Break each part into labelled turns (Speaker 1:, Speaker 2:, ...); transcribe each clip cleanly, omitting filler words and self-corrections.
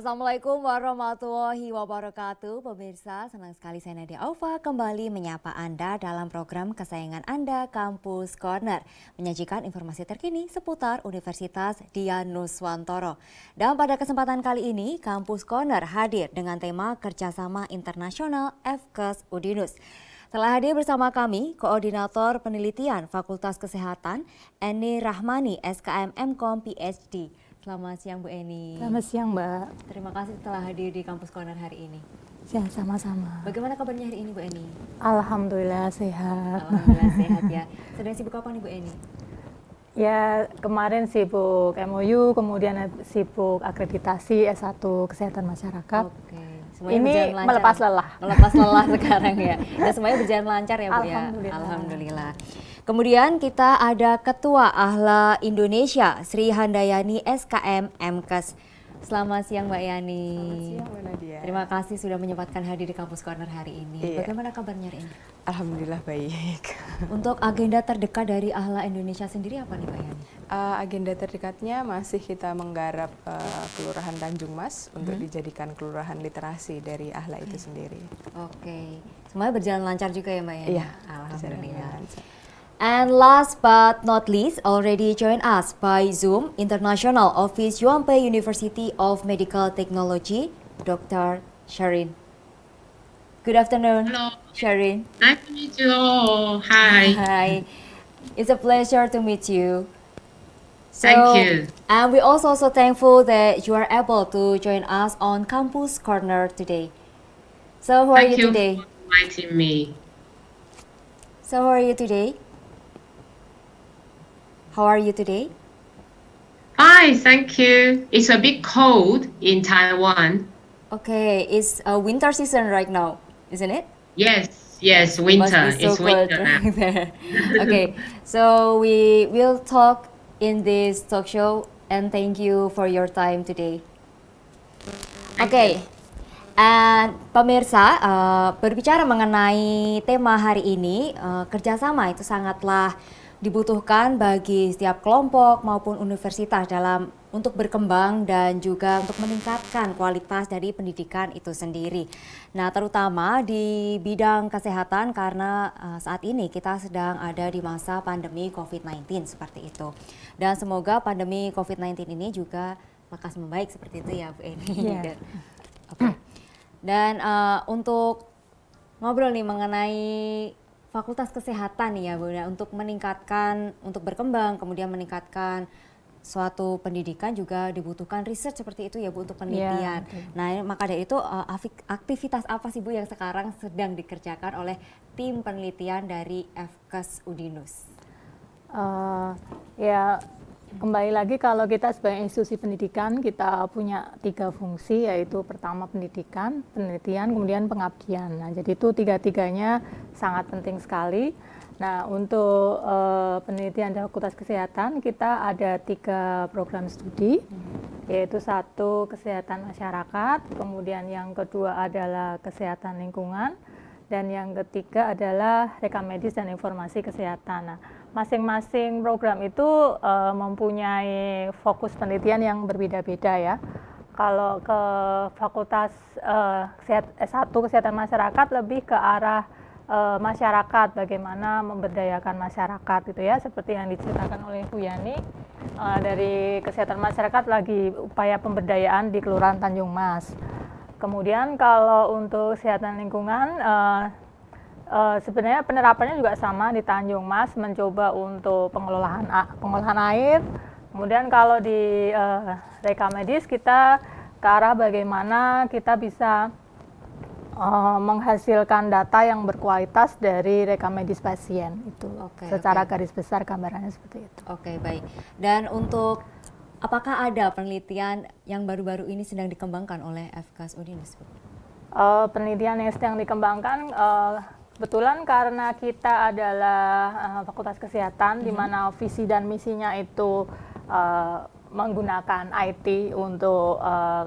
Speaker 1: Assalamualaikum warahmatullahi wabarakatuh. Pemirsa, senang sekali saya Nadia Aufa kembali menyapa Anda dalam program kesayangan Anda, Kampus Corner, menyajikan informasi terkini seputar Universitas Dian Nuswantoro. Dan pada kesempatan kali ini, Kampus Corner hadir dengan tema Kerjasama Internasional FKes Udinus. Telah hadir bersama kami Koordinator Penelitian Fakultas Kesehatan Eni Rahmani, SKM MKom PhD. Selamat siang Bu Eni.
Speaker 2: Selamat siang Mbak.
Speaker 1: Terima kasih telah hadir di Kampus Corner hari ini.
Speaker 2: Ya, sama-sama.
Speaker 1: Bagaimana kabarnya hari ini Bu Eni?
Speaker 2: Alhamdulillah sehat.
Speaker 1: Alhamdulillah sehat ya. Sedang sibuk apa nih Bu Eni?
Speaker 2: Ya, kemarin sibuk MOU, kemudian sibuk akreditasi S1 Kesehatan Masyarakat.
Speaker 1: Oke. Semuanya
Speaker 2: Ini
Speaker 1: berjalan lancar.
Speaker 2: melepas lelah.
Speaker 1: Melepas lelah sekarang ya. Dan semuanya berjalan lancar ya Bu ya.
Speaker 2: Alhamdulillah.
Speaker 1: Alhamdulillah. Kemudian kita ada Ketua Ahla Indonesia Sri Handayani SKM MKes. Selamat siang Mbak Yani.
Speaker 3: Selamat siang Mbak Nadia.
Speaker 1: Terima kasih sudah menyempatkan hadir di Kampus Corner hari ini.
Speaker 3: Iya.
Speaker 1: Bagaimana kabarnya hari ini?
Speaker 3: Alhamdulillah baik.
Speaker 1: Untuk agenda terdekat dari Ahla Indonesia sendiri apa nih Mbak Yani?
Speaker 3: Agenda terdekatnya masih kita menggarap Kelurahan Tanjung Mas untuk dijadikan kelurahan literasi dari Ahla itu sendiri.
Speaker 1: Oke, semuanya berjalan lancar juga ya Mbak Yani?
Speaker 3: Iya,
Speaker 1: Alhamdulillah.
Speaker 3: lancar.
Speaker 1: And last but not least, already joined us by Zoom, International Office Yuanpei University of Medical Technology, Dr. Sharin. Good afternoon,
Speaker 4: Hello.
Speaker 1: Sharin.
Speaker 4: Nice to meet you all. Hi.
Speaker 1: Hi, it's a pleasure to meet you.
Speaker 4: Thank you.
Speaker 1: And we're also so thankful that you are able to join us on Campus Corner today. So how are
Speaker 4: Thank
Speaker 1: you
Speaker 4: you
Speaker 1: today?
Speaker 4: for inviting me.
Speaker 1: So how are you today? How are you today?
Speaker 4: Fine, thank you. It's a bit cold in Taiwan.
Speaker 1: Okay, it's a winter season right now, isn't it?
Speaker 4: Yes, yes,
Speaker 1: It
Speaker 4: winter.
Speaker 1: must be so
Speaker 4: It's
Speaker 1: cold
Speaker 4: winter now.
Speaker 1: right there. Okay, so we will talk in this talk show and thank you for your time today.
Speaker 4: Thank
Speaker 1: Oke,
Speaker 4: you.
Speaker 1: and pemirsa, berbicara mengenai tema hari ini, kerjasama itu sangatlah dibutuhkan bagi setiap kelompok maupun universitas dalam untuk berkembang dan juga untuk meningkatkan kualitas dari pendidikan itu sendiri. Nah, terutama di bidang kesehatan karena saat ini kita sedang ada di masa pandemi COVID-19 seperti itu. Dan semoga pandemi COVID-19 ini juga lekas membaik seperti itu ya Bu Eni.
Speaker 2: Iya.
Speaker 1: Oke. Dan untuk ngobrol nih mengenai Fakultas Kesehatan nih ya Bu, ya, untuk meningkatkan, untuk berkembang, kemudian meningkatkan suatu pendidikan juga dibutuhkan riset seperti itu ya Bu untuk penelitian.
Speaker 2: betul.
Speaker 1: Nah maka dari itu aktivitas apa sih Bu yang sekarang sedang dikerjakan oleh tim penelitian dari FKes Udinus?
Speaker 2: Ya, kembali lagi kalau kita sebagai institusi pendidikan kita punya 3 fungsi, yaitu pertama pendidikan, penelitian, kemudian pengabdian. Nah, jadi itu 3-tiganya sangat penting sekali. Nah, untuk penelitian dan Fakultas Kesehatan kita ada 3 program studi, yaitu 1 kesehatan masyarakat, kemudian yang kedua adalah kesehatan lingkungan, dan yang ketiga adalah rekam medis dan informasi kesehatan. Nah, masing-masing program itu mempunyai fokus penelitian yang berbeda-beda ya. Kalau ke Fakultas S1 Kesehatan Masyarakat lebih ke arah masyarakat, bagaimana memberdayakan masyarakat gitu ya, seperti yang diceritakan oleh Bu Yani. Dari kesehatan masyarakat lagi upaya pemberdayaan di Kelurahan Tanjung Mas. Kemudian kalau untuk kesehatan lingkungan, sebenarnya penerapannya juga sama di Tanjung Mas, mencoba untuk pengolahan air. Kemudian kalau di rekam medis kita ke arah bagaimana kita bisa menghasilkan data yang berkualitas dari rekam medis pasien itu.
Speaker 1: Oke,
Speaker 2: Secara
Speaker 1: oke.
Speaker 2: garis besar gambarannya seperti itu.
Speaker 1: Oke, baik. Dan untuk apakah ada penelitian yang baru-baru ini sedang dikembangkan oleh FKes Udinus Bu?
Speaker 2: Penelitian yang sedang dikembangkan kebetulan karena kita adalah Fakultas Kesehatan, di mana visi dan misinya itu menggunakan IT untuk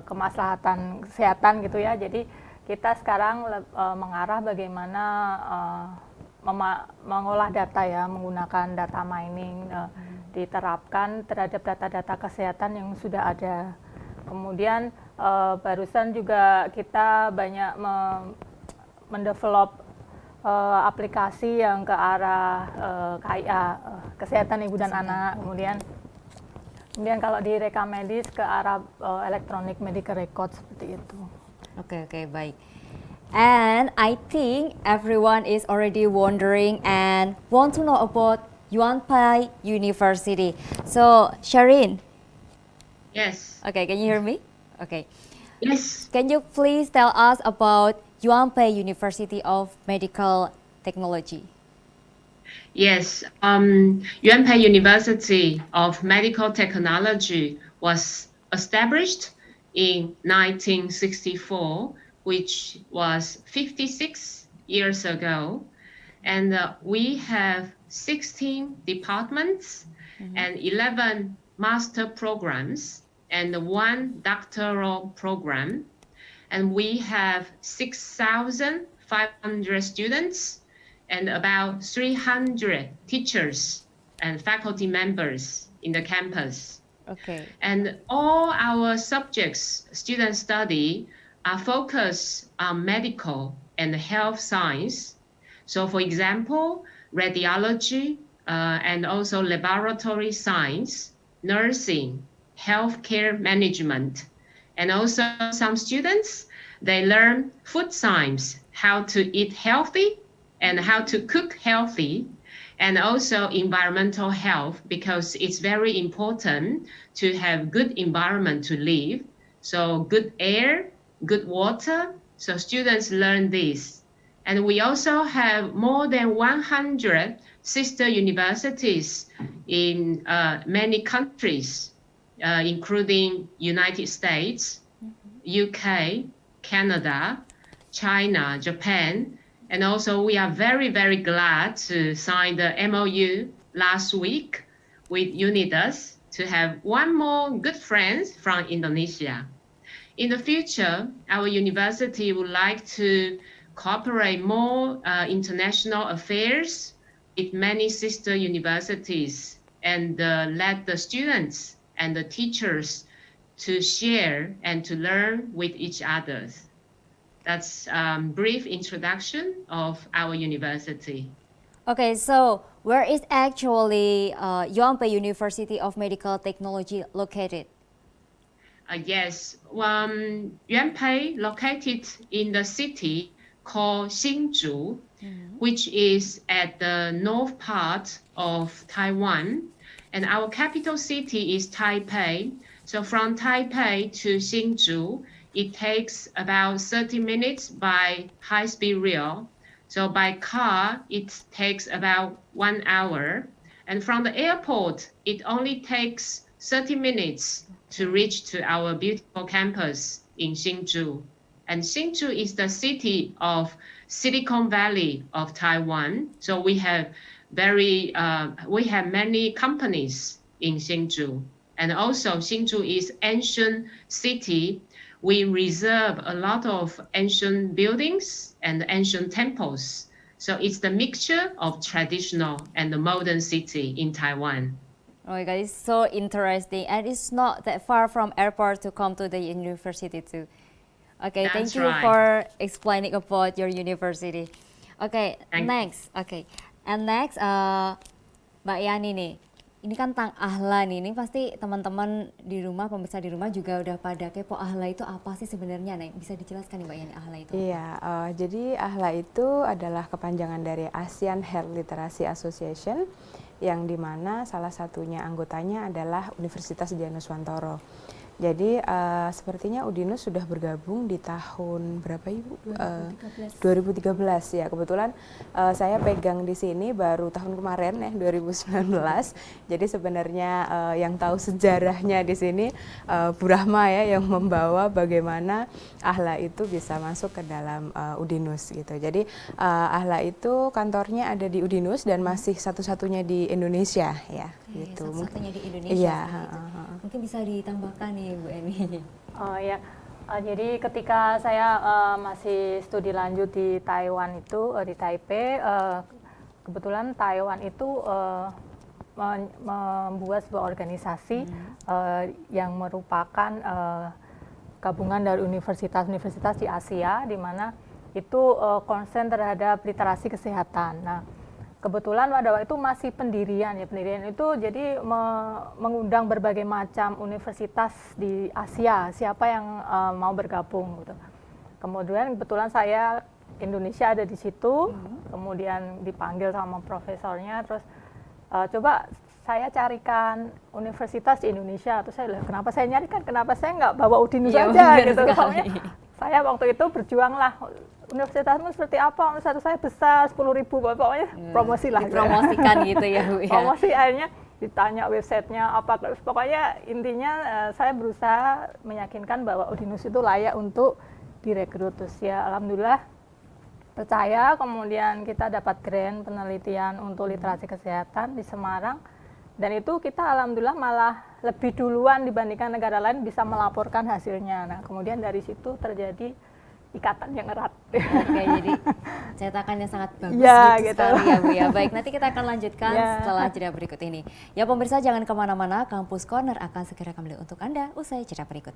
Speaker 2: kemaslahatan kesehatan gitu ya. Jadi kita sekarang mengarah bagaimana mengolah data ya, menggunakan data mining diterapkan terhadap data-data kesehatan yang sudah ada Kemudian barusan juga kita banyak mendevelop aplikasi yang ke arah KIA, kesehatan ibu dan anak. Kemudian kalau di rekam medis ke arah electronic medical record seperti itu.
Speaker 1: Oke, baik. And I think everyone is already wondering and want to know about Yuan Pai University. So, Sharin,
Speaker 4: Yes.
Speaker 1: okay, can you hear me? Okay.
Speaker 4: Yes.
Speaker 1: Can you please tell us about Yuan Pai University of Medical Technology?
Speaker 4: Yes, Yuan Pai University of Medical Technology was established in 1964, which was 56 years ago. And we have 16 departments and 11 master programs and 1 doctoral program. And we have 6,500 students and about 300 teachers and faculty members in the campus.
Speaker 1: Okay.
Speaker 4: And all our subjects students study are focused on medical and health science. So for example, radiology and also laboratory science, nursing, healthcare management. And also some students, they learn food science, how to eat healthy and how to cook healthy, and also environmental health, because it's very important to have good environment to live. So good air, good water. So students learn this. And we also have more than 100 sister universities in many countries, including United States, UK, Canada, China, Japan. And also we are very, very glad to sign the MOU last week with Unidas to have one more good friend from Indonesia. In the future, our university would like to cooperate more international affairs with many sister universities and let the students and the teachers to share and to learn with each other. That's a brief introduction of our university.
Speaker 1: Okay, so where is actually Yuan Pai University of Medical Technology located?
Speaker 4: Yes, Yuan Pai located in the city called Hsinchu, which is at the north part of Taiwan. And our capital city is Taipei. So from Taipei to Hsinchu, it takes about 30 minutes by high-speed rail. So by car, it takes about 1 hour. And from the airport, it only takes 30 minutes to reach to our beautiful campus in Hsinchu. And Hsinchu is the city of Silicon Valley of Taiwan. So we have many companies in Hsinchu. And also Hsinchu is ancient city. We reserve a lot of ancient buildings and ancient temples. So it's the mixture of traditional and the modern city in Taiwan.
Speaker 1: Oh my God, it's so interesting, and it's not that far from airport to come to the university too. Okay,
Speaker 4: That's
Speaker 1: thank you
Speaker 4: right.
Speaker 1: for explaining about your university. Okay,
Speaker 4: Thank you.
Speaker 1: next. Okay, and next, Mbak Yani nih. Ini kan tentang AHLA nih. Ini pasti teman-teman di rumah, pemirsa di rumah juga udah pada kepo AHLA itu apa sih sebenarnya? Nah, bisa dijelaskan nih Mbak Yani AHLA itu?
Speaker 3: Iya, jadi AHLA itu adalah kepanjangan dari ASEAN Health Literacy Association, yang dimana salah satunya anggotanya adalah Universitas Dianuswantoro. Jadi sepertinya Udinus sudah bergabung di tahun berapa Ibu? 2013 ya. Kebetulan saya pegang di sini baru tahun kemarin ya, 2019. Jadi sebenarnya yang tahu sejarahnya di sini Bu Rahma ya, yang membawa bagaimana AHLA itu bisa masuk ke dalam Udinus gitu. Jadi AHLA itu kantornya ada di Udinus dan masih satu-satunya di Indonesia ya. Gitu.
Speaker 1: Satu-satunya di Indonesia.
Speaker 3: Iya.
Speaker 1: Mungkin bisa ditambahkan nih Bu Eni.
Speaker 2: Oh ya, jadi ketika saya masih studi lanjut di Taiwan itu, di Taipei, kebetulan Taiwan itu membuat sebuah organisasi yang merupakan gabungan dari universitas-universitas di Asia, di mana itu konsen terhadap literasi kesehatan. Nah, kebetulan pada waktu itu masih pendirian ya, pendirian itu jadi mengundang berbagai macam universitas di Asia, siapa yang mau bergabung gitu. Kemudian kebetulan saya Indonesia ada di situ, kemudian dipanggil sama profesornya, terus coba saya carikan universitas di Indonesia. Terus saya bilang, kenapa saya nyarikan, kenapa saya nggak bawa Udinus aja gitu. Soalnya saya waktu itu berjuang lah, universitasmu seperti apa, universitas saya besar, 10.000, pokoknya promosi lah.
Speaker 1: Dipromosikan gitu ya Bu ya.
Speaker 2: Promosi, akhirnya ditanya websitenya apa, pokoknya intinya saya berusaha meyakinkan bahwa Udinus itu layak untuk direkrut. Terus ya alhamdulillah percaya, kemudian kita dapat grant penelitian untuk literasi kesehatan di Semarang, dan itu kita alhamdulillah malah lebih duluan dibandingkan negara lain bisa melaporkan hasilnya. Nah kemudian dari situ terjadi ikatan yang erat.
Speaker 1: Oke, jadi cetakannya sangat bagus
Speaker 2: Ya,
Speaker 1: gitu
Speaker 2: gitu.
Speaker 1: sekali ya Bu ya. Baik, nanti kita akan lanjutkan
Speaker 2: Ya.
Speaker 1: setelah jeda berikut ini. Ya pemirsa, jangan kemana-mana, Kampus Corner akan segera kembali untuk Anda usai jeda berikut.